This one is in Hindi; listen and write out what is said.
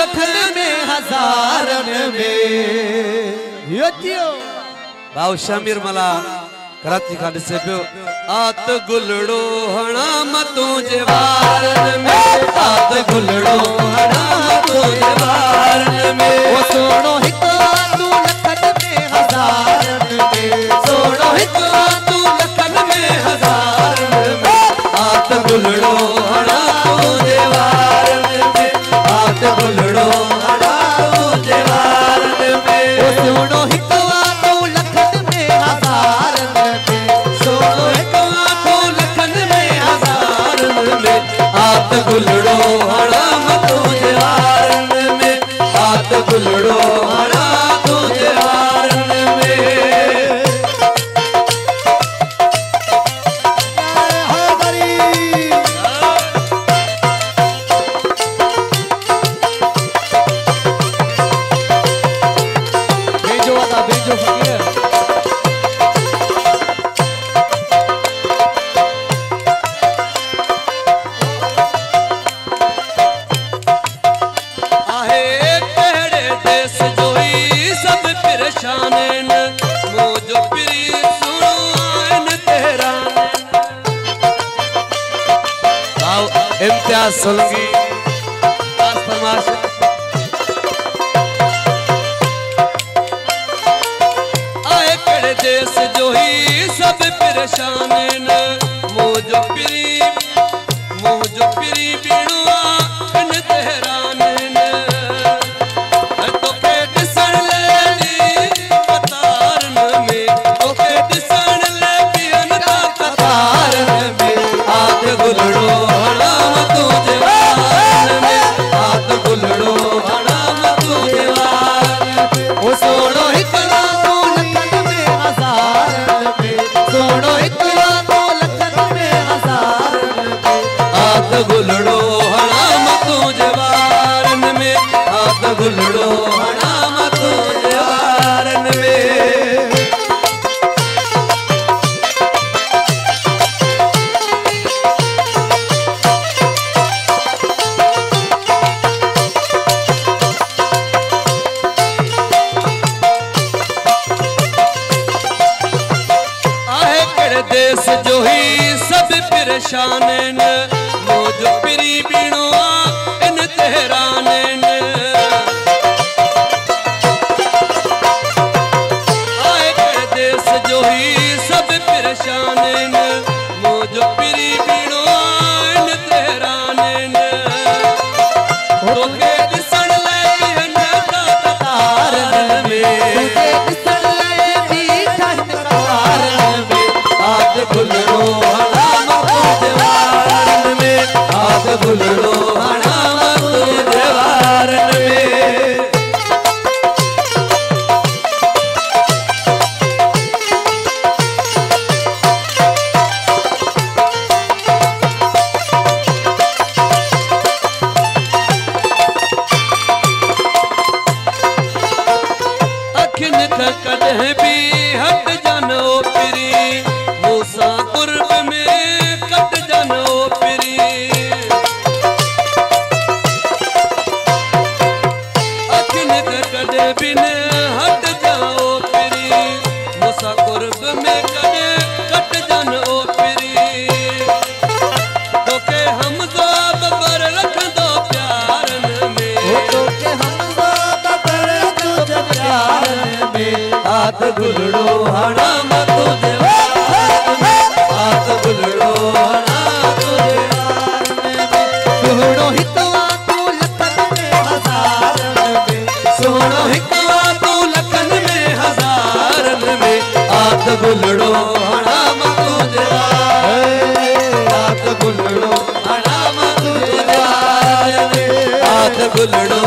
लखन में हजारन में योतियो भाऊ शमीर मला कराची खाने से पियो आत गुलड़ो हणा मतू जेवारन में आत गुलड़ो हणा मतू जेवारन में वो सोनो हिको तू लखन में हजारन में सोनो हिको तू लखन में हजारन में आत गुलड़ो हणा तू जेवारन में आत गुलड़ो हणा तू जेवारन में वो सोनो हिको तू लखन में हजारन में सोनो हिको तू लखन में हजारन में आत गुलड़ो हणा मतू जेवारन में आत गुलड़ो हणा तू जेवारन में बेजो वाला बेजो फकीर आहे तेरे देश जोई सब परेशान न मोजो पिरी सुनो आन तेरा आओ इम्तियाज सोलंकी आज फरमाश आए तेरे देश जोई सब परेशान न मोजो पिरी बिनुआ इन तेरा गुलड़ो हणा मतू जेवारन में आत गुलड़ो हणा मतू जेवारन में वो सोनो हिकड़ा तू लखन में हजारन में सोनो हिकड़ा तू लखन में हजारन में आत गुलड़ो हणा मतू जेवारन में आत गुलड़ो हणा मतू जेवारन में देश जो ही सब परेशान न मोजो पिरी बिनुआ इन तेहरान न आए देश जो ही सब परेशान न मोजो पिरी बिनुआ इन तेहरान न तोखे दिसण ले बिहन तारन में दिसण ले भी तारन में आत गुलड़ो हणा मतू जेवारन में आत गुलड़ो हणा मतू जेवारन में अखिन कदह भी हट जानो पिरी मूसा कुर्ब में कट जानो पिरी अखिन कदह बिन हट जाओ पिरी मूसा कुर्ब में कट जानो पिरी तोके हम दो बबर रख दो प्यारन में तोके हम बबर रख दो प्यारन में आत गुलड़ो हणा मतू जेवारन में आत गुलड़ो हणा मतू जेवारन में सोनो हिकड़ा तू लखन में हजारन में सोनो हिकड़ा तू लखन में हजारन में आत गुलड़ो हणा मतू जेवारन आत गुलड़ो हणा मतू जेवारन आत गुलड़ो